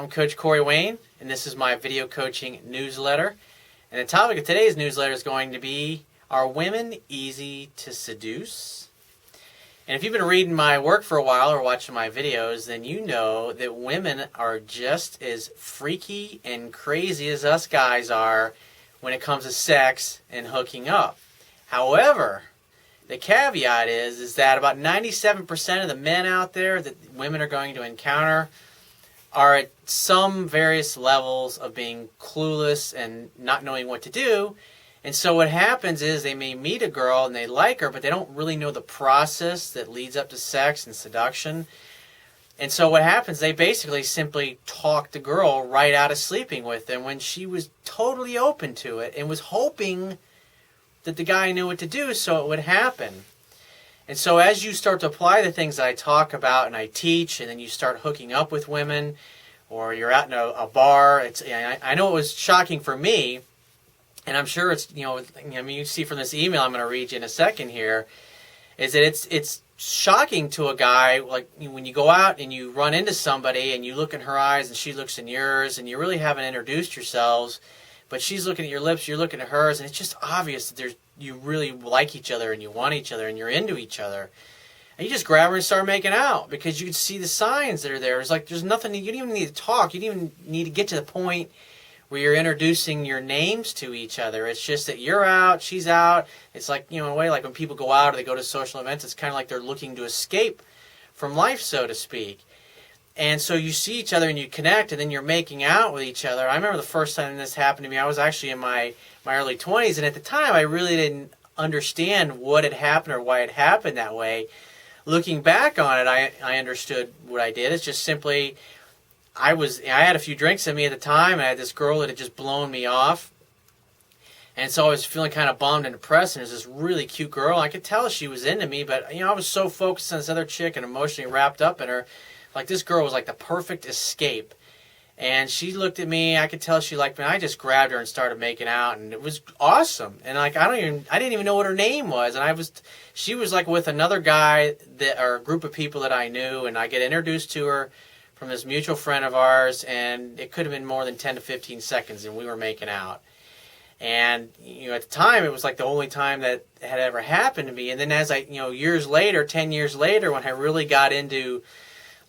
I'm Coach Corey Wayne, and this is my video coaching newsletter. And the topic of today's newsletter is going to be, are women easy to seduce? And if you've been reading my work for a while or watching my videos, then you know that women are just as freaky and crazy as us guys are when it comes to sex and hooking up. However, the caveat is that about 97% of the men out there that women are going to encounter are at some various levels of being clueless and not knowing what to do. And so what happens is they may meet a girl and they like her, but they don't really know the process that leads up to sex and seduction. And so what happens, they basically simply talk the girl right out of sleeping with them when she was totally open to it and was hoping that the guy knew what to do so it would happen. And so as you start to apply the things I talk about and I teach, and then you start hooking up with women, or you're out in a bar, I know it was shocking for me, and I'm sure it's, you see from this email I'm going to read you in a second here, is that it's shocking to a guy, like when you go out and you run into somebody and you look in her eyes and she looks in yours and you really haven't introduced yourselves, but she's looking at your lips, you're looking at hers, and it's just obvious that you really like each other and you want each other and you're into each other. And you just grab her and start making out because you can see the signs that are there. It's like there's nothing, you don't even need to talk. You don't even need to get to the point where you're introducing your names to each other. It's just that you're out, she's out. It's like, in a way, like when people go out or they go to social events, it's kind of like they're looking to escape from life, so to speak. And so you see each other and you connect, and then you're making out with each other. I remember the first time this happened to me, I was actually in my early 20s, and at the time I really didn't understand what had happened or why it happened that way. Looking back on it, I understood what I did. It's just simply, I had a few drinks in me at the time, and I had this girl that had just blown me off. And so I was feeling kind of bummed and depressed, and it was this really cute girl. I could tell she was into me, but I was so focused on this other chick and emotionally wrapped up in her. Like, this girl was like the perfect escape. And she looked at me, I could tell she liked me. I just grabbed her and started making out, and it was awesome. And like, I didn't even know what her name was. And she was like with another guy or a group of people that I knew, and I get introduced to her from this mutual friend of ours, and it could have been more than 10 to 15 seconds, and we were making out. And at the time, it was like the only time that had ever happened to me. And then as years later, 10 years later, when I really got into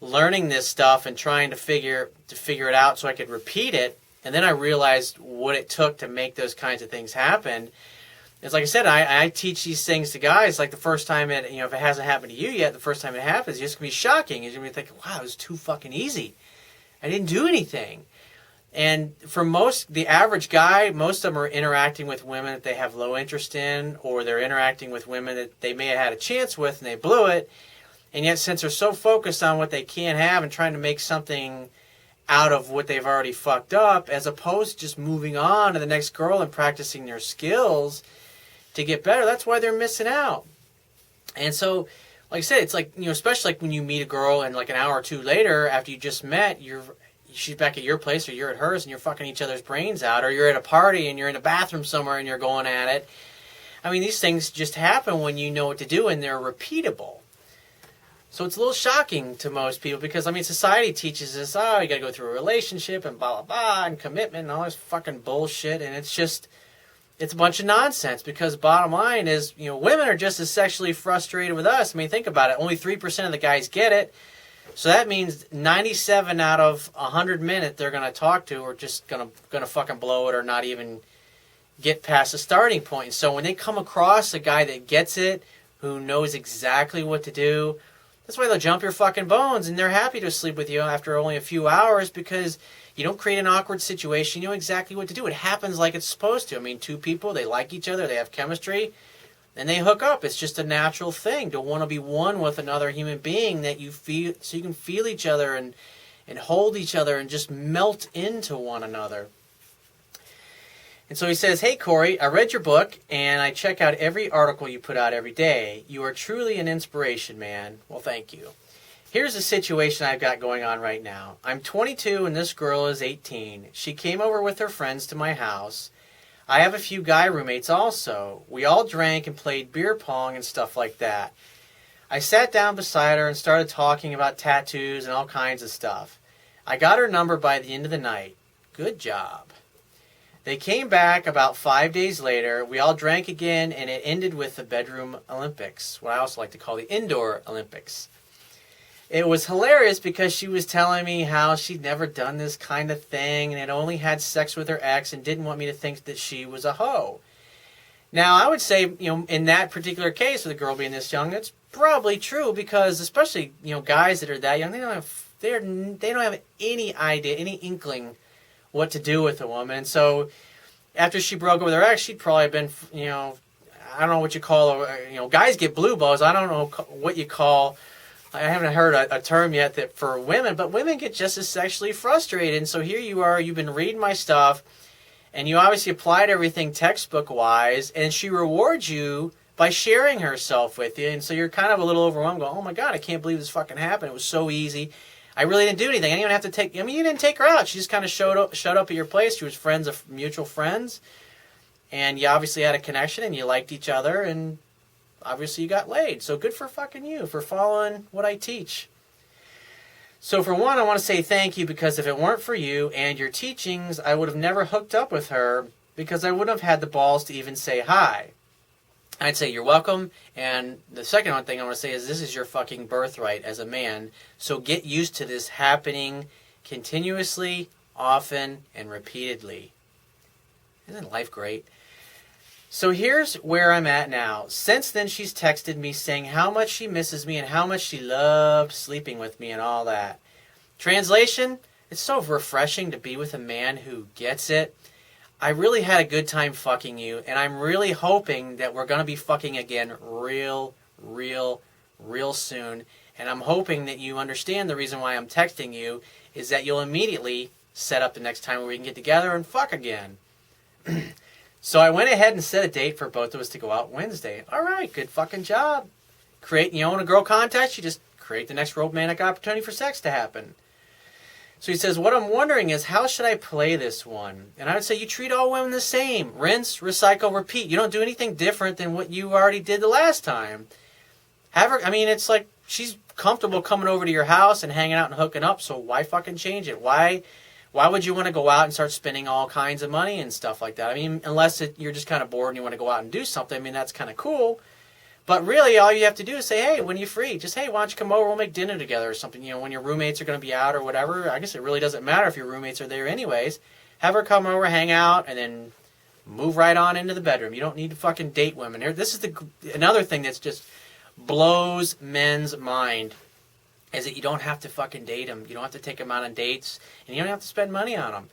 learning this stuff and trying to figure it out so I could repeat it, and then I realized what it took to make those kinds of things happen. It's like I said, I teach these things to guys. Like the first time if it hasn't happened to you yet, the first time it happens, it's just gonna be shocking. You're gonna be thinking, wow, it was too fucking easy. I didn't do anything. And for the average guy, most of them are interacting with women that they have low interest in, or they're interacting with women that they may have had a chance with and they blew it. And yet, since they're so focused on what they can't have and trying to make something out of what they've already fucked up, as opposed to just moving on to the next girl and practicing their skills to get better, that's why they're missing out. And so, like I said, it's like, especially like when you meet a girl and like an hour or two later after you just met, she's back at your place or you're at hers and you're fucking each other's brains out, or you're at a party and you're in a bathroom somewhere and you're going at it. I mean, these things just happen when you know what to do and they're repeatable. So it's a little shocking to most people because, society teaches us, you got to go through a relationship and blah, blah, blah, and commitment and all this fucking bullshit. And it's a bunch of nonsense because bottom line is, women are just as sexually frustrated with us. Think about it. Only 3% of the guys get it. So that means 97 out of 100 men that they're going to talk to are just going to fucking blow it or not even get past the starting point. And so when they come across a guy that gets it, who knows exactly what to do, that's why they'll jump your fucking bones, and they're happy to sleep with you after only a few hours because you don't create an awkward situation. You know exactly what to do. It happens like it's supposed to. Two people, they like each other, they have chemistry, and they hook up. It's just a natural thing to want to be one with another human being that you feel, so you can feel each other and hold each other and just melt into one another. And so he says, hey, Corey, I read your book, and I check out every article you put out every day. You are truly an inspiration, man. Well, thank you. Here's the situation I've got going on right now. I'm 22, and this girl is 18. She came over with her friends to my house. I have a few guy roommates also. We all drank and played beer pong and stuff like that. I sat down beside her and started talking about tattoos and all kinds of stuff. I got her number by the end of the night. Good job. They came back about 5 days later. We all drank again, and it ended with the bedroom Olympics, what I also like to call the indoor Olympics. It was hilarious because she was telling me how she'd never done this kind of thing and had only had sex with her ex and didn't want me to think that she was a hoe. Now, I would say, in that particular case, with a girl being this young, that's probably true because especially, guys that are that young, they don't have any idea, any inkling what to do with a woman. And so after she broke up with her ex, she'd probably been, I don't know what you call, guys get blue balls. I don't know what you call, I haven't heard a term yet that for women, but women get just as sexually frustrated. And so here you are, you've been reading my stuff, and you obviously applied everything textbook-wise, and she rewards you by sharing herself with you. And so you're kind of a little overwhelmed, going, oh my God, I can't believe this fucking happened. It was so easy. I really didn't do anything. I didn't even have to take, you didn't take her out. She just kind of showed up at your place. She was friends of mutual friends, and you obviously had a connection, and you liked each other, and obviously you got laid. So good for fucking you for following what I teach. So for one, I want to say thank you because if it weren't for you and your teachings, I would have never hooked up with her because I wouldn't have had the balls to even say hi. I'd say you're welcome. And the second one thing I want to say is this is your fucking birthright as a man. So get used to this happening continuously, often, and repeatedly. Isn't life great? So here's where I'm at now. Since then, she's texted me saying how much she misses me and how much she loved sleeping with me and all that. Translation, it's so refreshing to be with a man who gets it. I really had a good time fucking you, and I'm really hoping that we're going to be fucking again real soon. And I'm hoping that you understand the reason why I'm texting you is that you'll immediately set up the next time where we can get together and fuck again. So I went ahead and set a date for both of us to go out Wednesday. All right, good fucking job. When a girl contacts you, just create the next romantic opportunity for sex to happen. So he says, what I'm wondering is how should I play this one? And I would say you treat all women the same. Rinse, recycle, repeat. You don't do anything different than what you already did the last time. It's like she's comfortable coming over to your house and hanging out and hooking up, so why fucking change it? Why would you want to go out and start spending all kinds of money and stuff like that? Unless you're just kind of bored and you want to go out and do something. That's kind of cool. But really, all you have to do is say, hey, when you're free, just, hey, why don't you come over, we'll make dinner together or something. When your roommates are going to be out or whatever. I guess it really doesn't matter if your roommates are there anyways. Have her come over, hang out, and then move right on into the bedroom. You don't need to fucking date women. This is another thing that's just blows men's mind. Is that you don't have to fucking date them. You don't have to take them out on dates. And you don't have to spend money on them.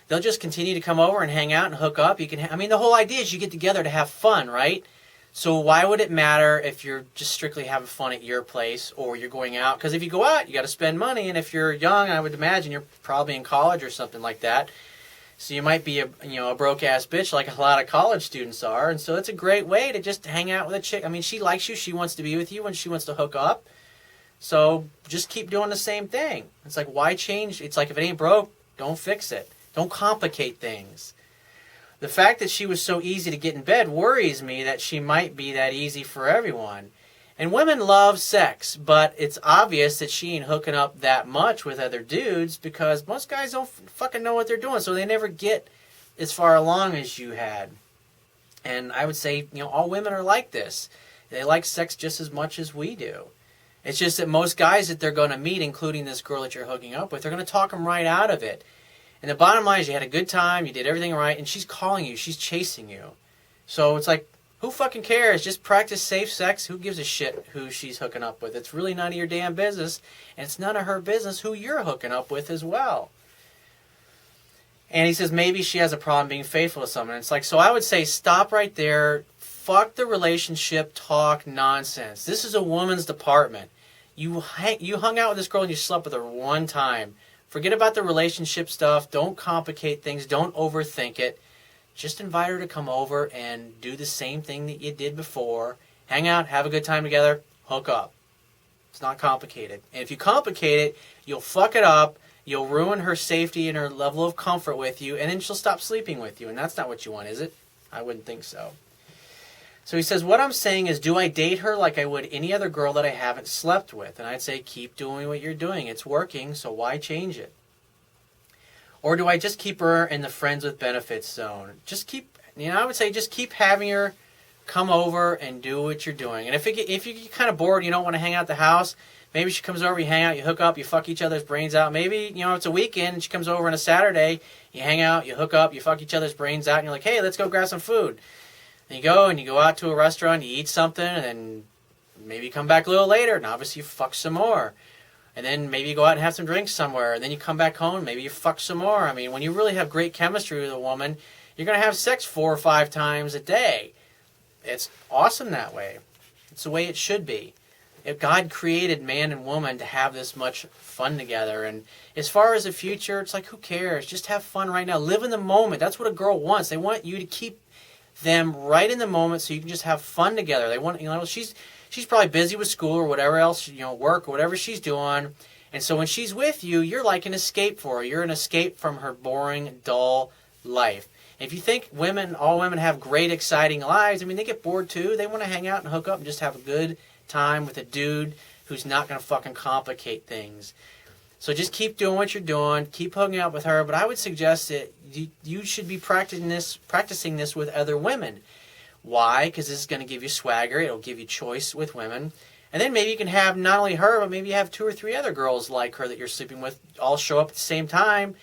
They'll just continue to come over and hang out and hook up. You can. The whole idea is you get together to have fun, right? So why would it matter if you're just strictly having fun at your place or you're going out? Because if you go out, you got to spend money. And if you're young, I would imagine you're probably in college or something like that. So you might be a broke-ass bitch like a lot of college students are. And so it's a great way to just hang out with a chick. She likes you. She wants to be with you when she wants to hook up. So just keep doing the same thing. It's like, why change? It's like if it ain't broke, don't fix it. Don't complicate things. The fact that she was so easy to get in bed worries me that she might be that easy for everyone. And women love sex, but it's obvious that she ain't hooking up that much with other dudes because most guys don't fucking know what they're doing, so they never get as far along as you had. And I would say, all women are like this. They like sex just as much as we do. It's just that most guys that they're going to meet, including this girl that you're hooking up with, they're going to talk them right out of it. And the bottom line is you had a good time, you did everything right, and she's calling you, she's chasing you. So it's like, who fucking cares? Just practice safe sex. Who gives a shit who she's hooking up with? It's really none of your damn business, and it's none of her business who you're hooking up with as well. And he says maybe she has a problem being faithful to someone. It's like, so I would say stop right there. Fuck the relationship talk nonsense. This is a woman's department. You hung out with this girl and you slept with her one time. Forget about the relationship stuff. Don't complicate things. Don't overthink it. Just invite her to come over and do the same thing that you did before. Hang out, have a good time together, hook up. It's not complicated. And if you complicate it, you'll fuck it up. You'll ruin her safety and her level of comfort with you, and then she'll stop sleeping with you. And that's not what you want, is it? I wouldn't think so. So he says, what I'm saying is, do I date her like I would any other girl that I haven't slept with? And I'd say, keep doing what you're doing. It's working, so why change it? Or do I just keep her in the friends with benefits zone? Just keep, I would say just keep having her come over and do what you're doing. And if you get kind of bored, you don't want to hang out at the house, maybe she comes over, you hang out, you hook up, you fuck each other's brains out. Maybe, it's a weekend and she comes over on a Saturday, you hang out, you hook up, you fuck each other's brains out, and you're like, hey, let's go grab some food. And you go out to a restaurant, you eat something, and then maybe you come back a little later, and obviously you fuck some more. And then maybe you go out and have some drinks somewhere, and then you come back home, maybe you fuck some more. I mean, when you really have great chemistry with a woman, you're going to have sex 4 or 5 times a day. It's awesome that way. It's the way it should be. If God created man and woman to have this much fun together, and as far as the future, it's like, who cares? Just have fun right now. Live in the moment. That's what a girl wants. They want you to keep them right in the moment so you can just have fun together. They want, she's probably busy with school or whatever else, work or whatever she's doing. And so when she's with you, you're like an escape for her. You're an escape from her boring, dull life. If you think all women have great, exciting lives, they get bored too. They want to hang out and hook up and just have a good time with a dude who's not going to fucking complicate things. So just keep doing what you're doing. Keep hooking up with her. But I would suggest that you should be practicing this with other women. Why? Because this is going to give you swagger. It'll give you choice with women. And then maybe you can have not only her, but maybe you have 2 or 3 other girls like her that you're sleeping with all show up at the same time.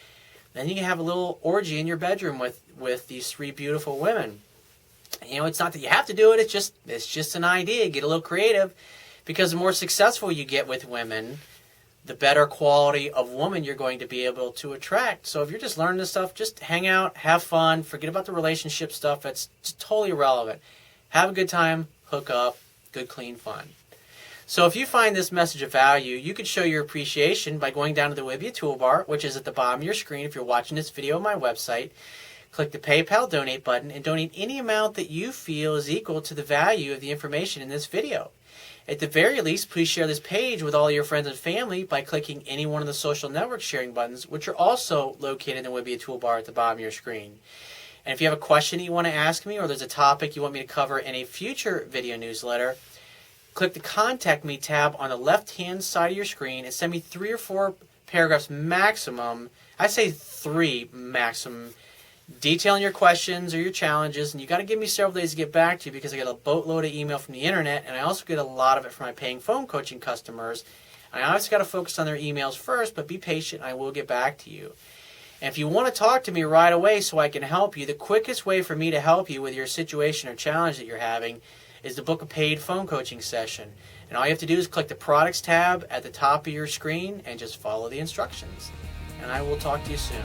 Then you can have a little orgy in your bedroom with these 3 beautiful women. It's not that you have to do it. It's just an idea. Get a little creative, because the more successful you get with women, the better quality of woman you're going to be able to attract. So if you're just learning this stuff, just hang out, have fun, forget about the relationship stuff. That's just totally irrelevant. Have a good time, hook up, good, clean fun. So if you find this message of value, you could show your appreciation by going down to the Wibia toolbar, which is at the bottom of your screen if you're watching this video on my website. Click the PayPal donate button and donate any amount that you feel is equal to the value of the information in this video. At the very least, please share this page with all your friends and family by clicking any one of the social network sharing buttons, which are also located in the Wibia toolbar at the bottom of your screen. And if you have a question that you want to ask me, or there's a topic you want me to cover in a future video newsletter, click the Contact Me tab on the left-hand side of your screen and send me 3 or 4 paragraphs maximum. I say 3 maximum, detailing your questions or your challenges. And you got to give me several days to get back to you, because I get a boatload of email from the internet, and I also get a lot of it from my paying phone coaching customers. I always got to focus on their emails first, but be patient. I will get back to you. And if you want to talk to me right away so I can help you, the quickest way for me to help you with your situation or challenge that you're having is to book a paid phone coaching session. And all you have to do is click the Products tab at the top of your screen and just follow the instructions. And I will talk to you soon.